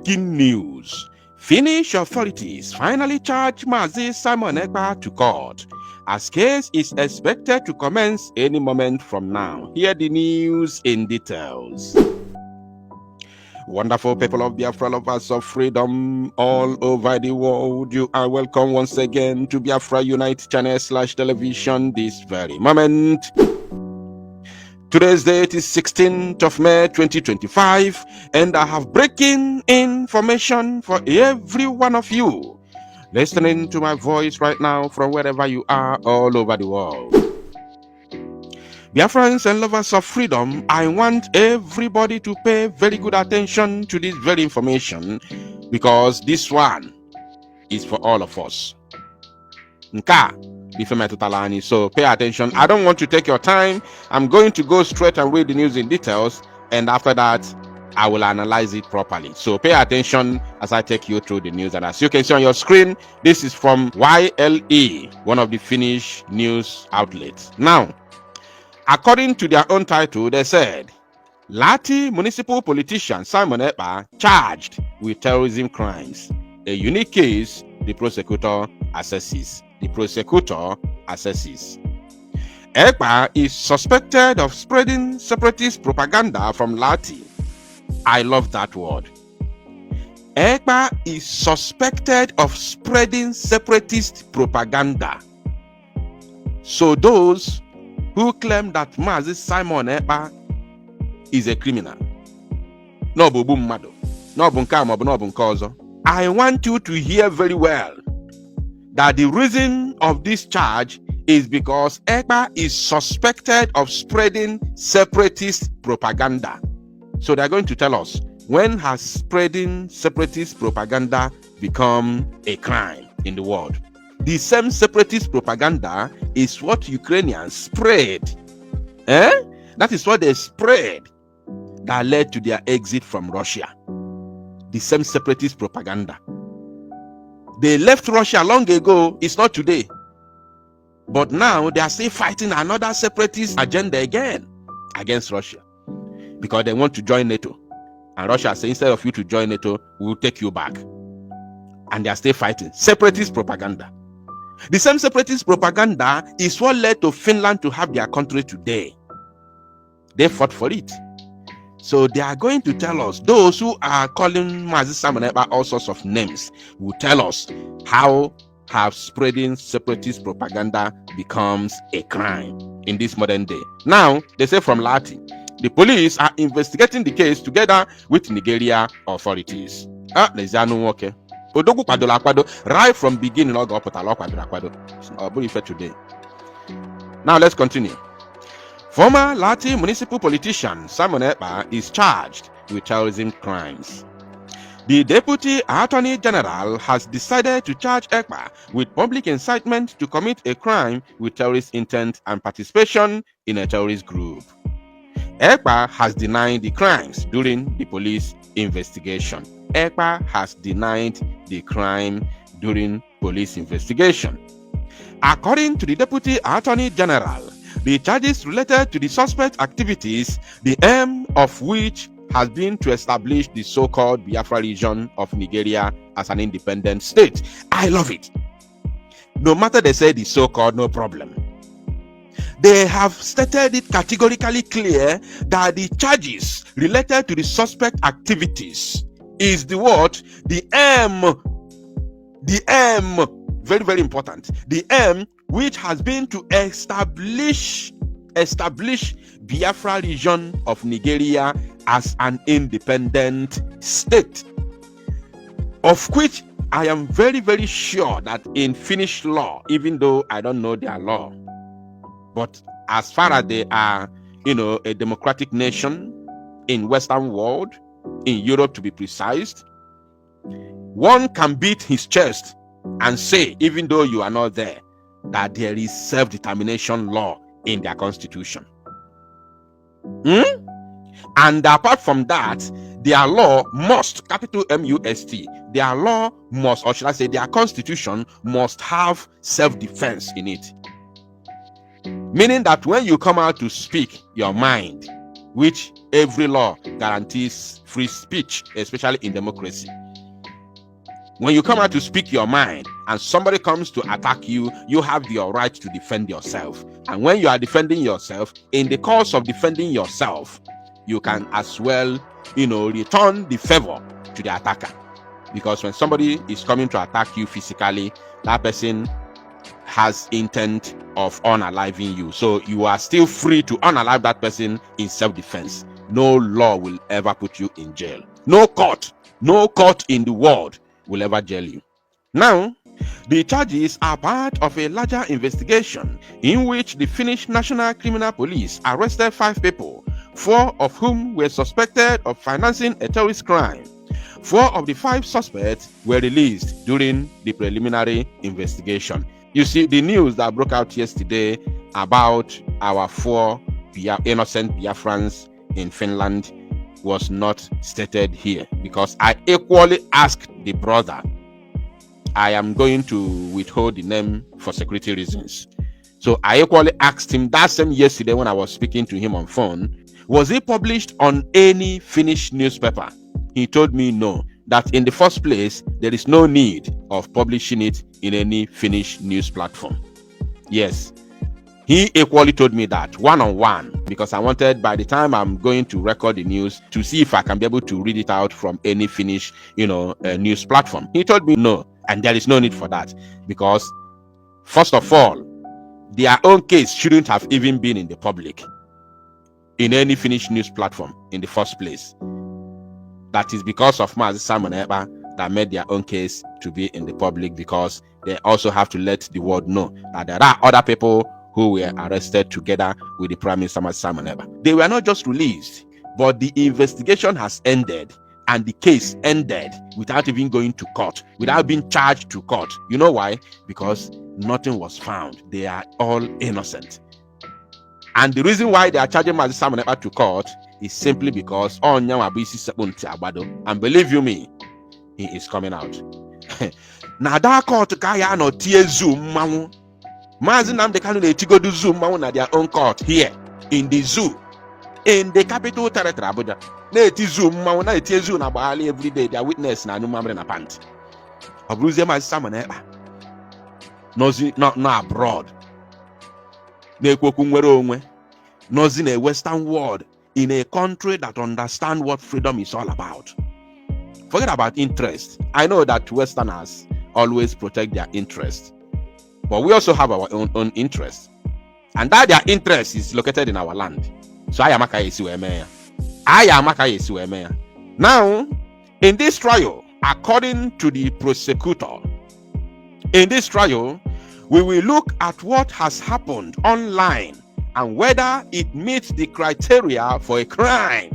Breaking news. Finnish authorities finally charge Mazi Simon Ekpa to court, as case is expected to commence any moment from now. Hear the news in details. Wonderful people of Biafra, lovers of freedom all over the world, you are welcome once again to Biafra Unite channel / television this very moment. Today's date is 16th of May 2025, and I have breaking information for every one of you listening to my voice right now from wherever you are all over the world. Dear friends and lovers of freedom, I want everybody to pay very good attention to this very information, because this one is for all of us. So pay attention. I don't want to take your time. I'm going to go straight and read the news in details, and after that I will analyze it properly. So pay attention as I take you through the news. And as you can see on your screen, this is from YLE, one of the Finnish news outlets. Now, according to their own title, they said Lahti municipal politician Simon Ekpa charged with terrorism crimes. A unique case, the prosecutor assesses. Ekpa is suspected of spreading separatist propaganda from Lahti. I love that word. Ekpa is suspected of spreading separatist propaganda. So those who claim that Mazi Simon Ekpa is a criminal, I want you to hear very well that the reason of this charge is because Ekpa is suspected of spreading separatist propaganda. So they're going to tell us, when has spreading separatist propaganda become a crime in the world? The same separatist propaganda is what Ukrainians spread. That is what they spread that led to their exit from Russia. The same separatist propaganda. They left Russia long ago. It's not today. But now they are still fighting another separatist agenda again against Russia, because they want to join NATO. And Russia says, instead of you to join NATO, we will take you back. And they are still fighting separatist propaganda. The same separatist propaganda is what led to Finland to have their country today. They fought for it. So they are going to tell us, those who are calling Mazi Simon Ekpa all sorts of names, will tell us how have spreading separatist propaganda becomes a crime in this modern day. Now, they say from Lahti, the police are investigating the case together with Nigeria authorities. Okay. Right from beginning, today. Now let's continue. Former Lahti municipal politician Simon Ekpa is charged with terrorism crimes. The Deputy Attorney General has decided to charge Ekpa with public incitement to commit a crime with terrorist intent and participation in a terrorist group. Ekpa has denied the crimes during the police investigation. Ekpa has denied the crime during police investigation. According to the Deputy Attorney General, the charges related to the suspect activities, the aim of which has been to establish the so-called Biafra region of Nigeria as an independent state. I love it. No matter they say the so-called, no problem. They have stated it categorically clear that the charges related to the suspect activities is the what? The aim, very, very important. The aim which has been to establish Biafra region of Nigeria as an independent state, of which I am very, very sure that in Finnish law, even though I don't know their law, but as far as they are, a democratic nation in Western world, in Europe to be precise, one can beat his chest and say, even though you are not there, that there is self-determination law in their constitution. And apart from that, their law must, capital M-U-S-T, their law must, or should I say their constitution must have self-defense in it. Meaning that when you come out to speak your mind, which every law guarantees free speech, especially in democracy. When you come out to speak your mind and somebody comes to attack you, you have the right to defend yourself. And when you are defending yourself, in the course of defending yourself, you can as well, return the favor to the attacker. Because when somebody is coming to attack you physically, that person has intent of unaliving you. So you are still free to unalive that person in self-defense. No law will ever put you in jail. No court in the world will ever jail you. Now, the charges are part of a larger investigation in which the Finnish National Criminal Police arrested 5 people, 4 of whom were suspected of financing a terrorist crime. 4 of the 5 suspects were released during the preliminary investigation. You see, the news that broke out yesterday about our 4 innocent Biafrans in Finland was not stated here, because I equally asked the brother. I am going to withhold the name for security reasons. So I equally asked him that same yesterday when I was speaking to him on phone, was it published on any Finnish newspaper? He told me no, that in the first place, there is no need of publishing it in any Finnish news platform. Yes, he equally told me that one-on-one, because I wanted, by the time I'm going to record the news, to see if I can be able to read it out from any Finnish, news platform. He told me no, and there is no need for that, because first of all, their own case shouldn't have even been in the public, in any Finnish news platform in the first place. That is because of Mazi Simon Ekpa that made their own case to be in the public, because they also have to let the world know that there are other people who were arrested together with the Prime Minister Mazi Simon Ekpa. They were not just released, but the investigation has ended and the case ended without even going to court, without being charged to court. You know why? Because nothing was found. They are all innocent. And the reason why they are charging Mazi Simon Ekpa to court is simply because and believe you me, he is coming out. Now that court kaya no tie Zoom mawu. Mazi Nnamdi Kanu na do Zoom mawu na their own court here in the zoo, in the capital territory Abuja. Na eti Zoom mawu na eti zoo na bahali every day. Their witness na numamre na pant. Obruze Mazi Simon Ekpa. No abroad. Na ekwoku nwere onwe. Nozi na Western world, in a country that understands what freedom is all about. Forget about interest. I know that Westerners always protect their interest, but we also have our own interest, and that their interest is located in our land. So now, in this trial, according to the prosecutor, in this trial, we will look at what has happened online and whether it meets the criteria for a crime.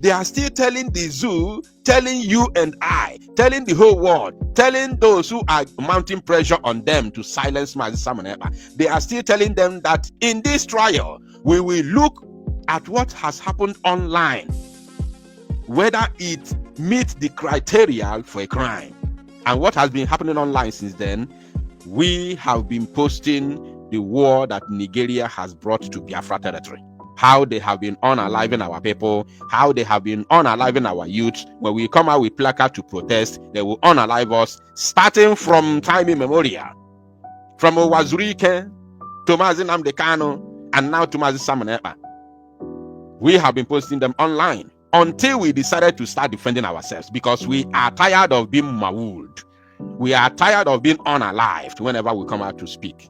They are still telling the zoo, telling you and I, telling the whole world, telling those who are mounting pressure on them to silence Mazi Simon Ekpa. They are still telling them that in this trial, we will look at what has happened online, whether it meets the criteria for a crime. And what has been happening online since then, we have been posting the war that Nigeria has brought to Biafra territory. How they have been unaliving our people, how they have been unaliving our youth. When we come out with placard to protest, they will unalive us, starting from time immemorial. From Owazurike to Mazi Nnamdi Kanu, and now to Mazi Simon Ekpa. We have been posting them online until we decided to start defending ourselves, because we are tired of being mauled. We are tired of being unalived whenever we come out to speak.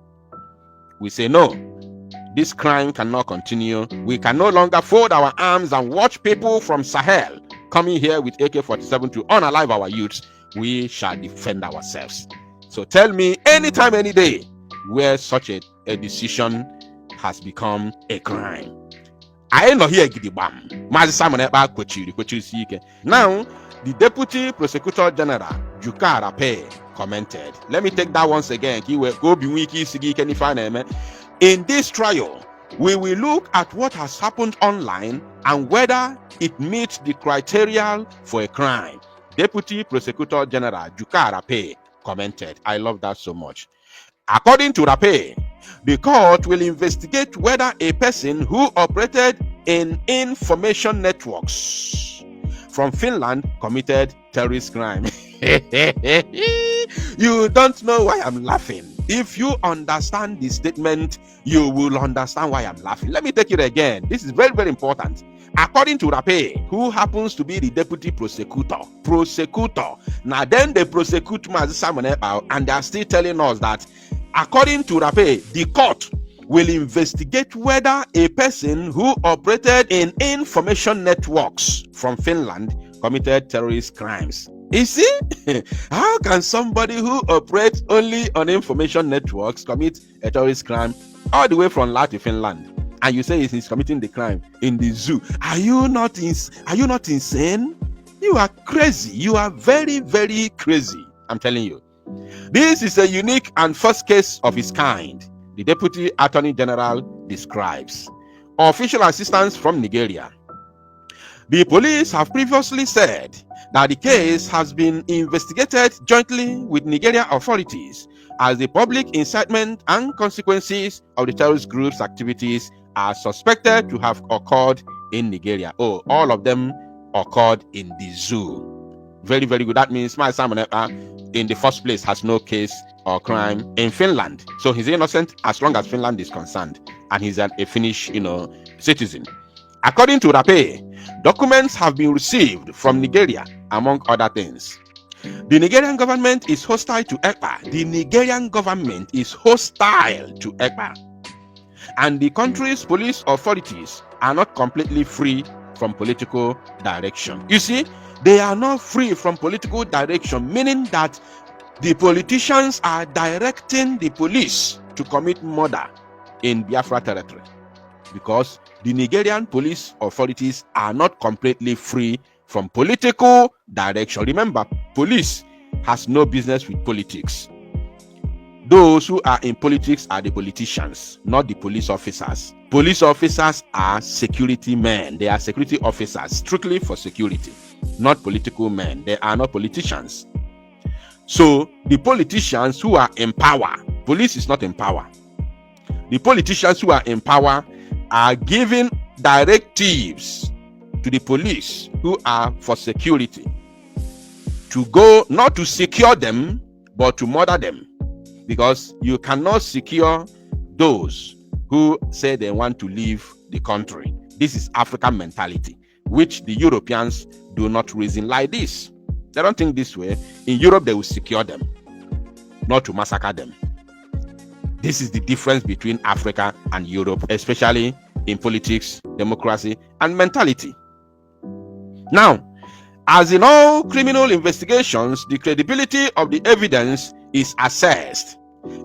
We say, no, this crime cannot continue. We can no longer fold our arms and watch people from Sahel coming here with AK-47 to unalive our youths. We shall defend ourselves. So tell me anytime, any day, where such a decision has become a crime. I ain't not here gidibam. Mazi Simon Ekpa kwechiri sike. Now, the Deputy Prosecutor General, Juka Rape, commented. Let me take that once again. In this trial, we will look at what has happened online and whether it meets the criteria for a crime. Deputy Prosecutor General Juka Rape commented. I love that so much. According to Rape, The court will investigate whether a person who operated in information networks from Finland committed terrorist crime. You don't know why I'm laughing. If you understand the statement, you will understand why I'm laughing. Let me take it again. This is very, very important. According to Rape, who happens to be the deputy prosecutor. Now then they prosecute Mazi Simon Ekpa, and they are still telling us that according to Rape, the court will investigate whether a person who operated in information networks from Finland committed terrorist crimes. You see, how can somebody who operates only on information networks commit a terrorist crime all the way from La to Finland? And you say he's committing the crime in the zoo. Are you not insane? You are crazy. You are very, very crazy. I'm telling you. This is a unique and first case of its kind, the Deputy Attorney General describes. Official assistance from Nigeria. The police have previously said that the case has been investigated jointly with Nigerian authorities as the public incitement and consequences of the terrorist group's activities are suspected to have occurred in Nigeria. Oh, all of them occurred in the zoo. Very, very good. That means Mazi Simon Ekpa, in the first place, has no case or crime in Finland. So he's innocent as long as Finland is concerned, and he's a Finnish, citizen. According to Rape, documents have been received from Nigeria, among other things. The Nigerian government is hostile to Ekpa. The Nigerian government is hostile to Ekpa. And the country's police authorities are not completely free from political direction. You see, they are not free from political direction, meaning that the politicians are directing the police to commit murder in Biafra territory, because the Nigerian police authorities are not completely free from political direction. Remember, police has no business with politics. Those who are in politics are the politicians, not the police officers. Police officers are security men. They are security officers strictly for security, not political men. They are not politicians. So the politicians who are in power, police is not in power. The politicians who are in power are giving directives to the police who are for security to go, not to secure them, but to murder them. Because you cannot secure those who say they want to leave the country. This is African mentality, which the Europeans do not reason like this. They don't think this way. In Europe, they will secure them, not to massacre them. This is the difference between Africa and Europe, especially in politics, democracy, and mentality. Now, as in all criminal investigations, the credibility of the evidence is assessed.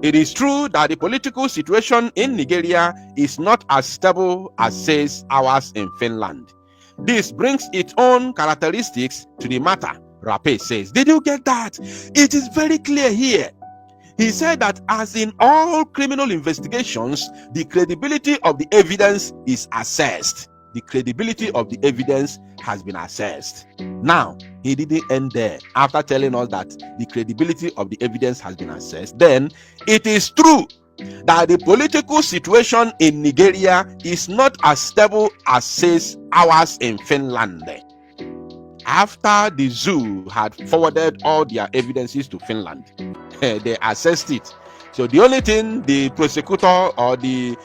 It is true that the political situation in Nigeria is not as stable as says ours in Finland. This brings its own characteristics to the matter, Rape says. Did you get that? It is very clear here. He said that as in all criminal investigations, the credibility of the evidence is assessed. The credibility of the evidence has been assessed. Now, he didn't end there. After telling us that the credibility of the evidence has been assessed, then it is true that the political situation in Nigeria is not as stable as says ours in Finland. After the zoo had forwarded all their evidences to Finland, they assessed it. So the only thing the prosecutor or the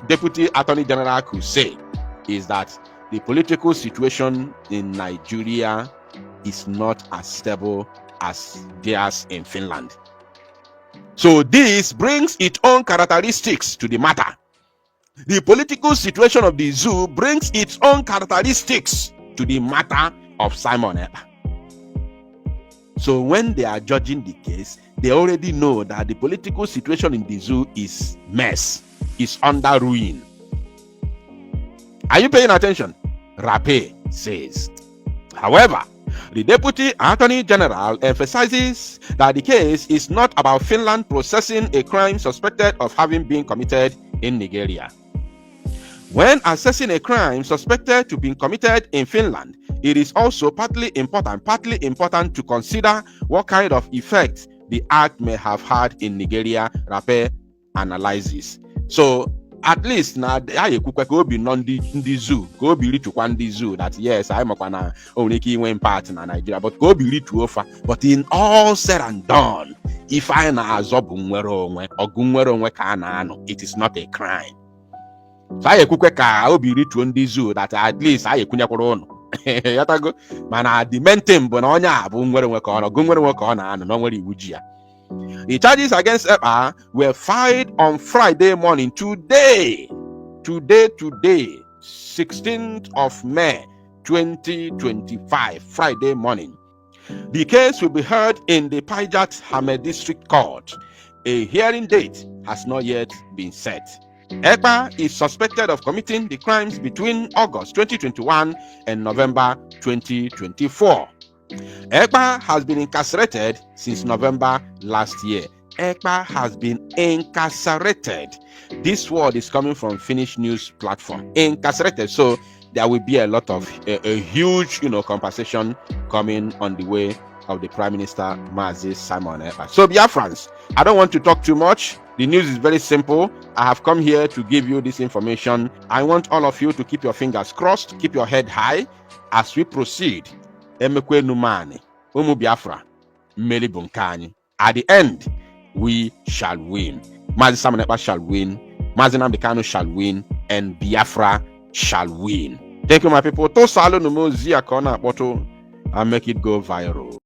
deputy attorney general could say is that the political situation in Nigeria is not as stable as theirs in Finland. So this brings its own characteristics to the matter. The political situation of the zoo brings its own characteristics to the matter of Simon Ekpa. So when they are judging the case, they already know that the political situation in the zoo is mess, is under ruin. Are you paying attention? Rape says. However, the Deputy Attorney General emphasizes that the case is not about Finland processing a crime suspected of having been committed in Nigeria. When assessing a crime suspected to be committed in Finland, it is also partly important to consider what kind of effect the act may have had in Nigeria, Rape analysis. So at least na I ekwukwe ka obi nọ ndị zoo, ka obi ritukwa ndị zoo, that yes, I makwa na only ike inwe impact na Nigeria, but ka obi ritu ofa. But in all said and done, if I na-azọ bụ nnwere onwe, ọgụ nnwere onwe ka a na-anọ, it is not a crime. So I ekwukwe ka obi rituo ndị zoo, that at least I ekwunyekwara ụnụ. Yatago, mana the main thing bụ na onye a bụ nnwere onwe ka ọ nọ, ọgụ nnwere onwe ka ọ na-anọ, na nwere iwu ji ya. The charges against Ekpa were filed on Friday morning, today, 16th of May, 2025, Friday morning. The case will be heard in the Pajat Hamed District Court. A hearing date has not yet been set. Ekpa is suspected of committing the crimes between August 2021 and November 2024. Ekpa has been incarcerated since November last year. Ekpa has been incarcerated. This word is coming from Finnish news platform. Incarcerated. So there will be a lot of a huge, compensation coming on the way of the Prime Minister Mazi Simon Ekpa. So Biafrans, I don't want to talk too much. The news is very simple. I have come here to give you this information. I want all of you to keep your fingers crossed, keep your head high as we proceed. Emekwe numani, umu Biafra, mmeri bunkani. At the end, we shall win. Mazi Simon Ekpa shall win. Mazi Nnamdi Kanu shall win, and Biafra shall win. Thank you, my people. To salo numo zia kona poto and make it go viral.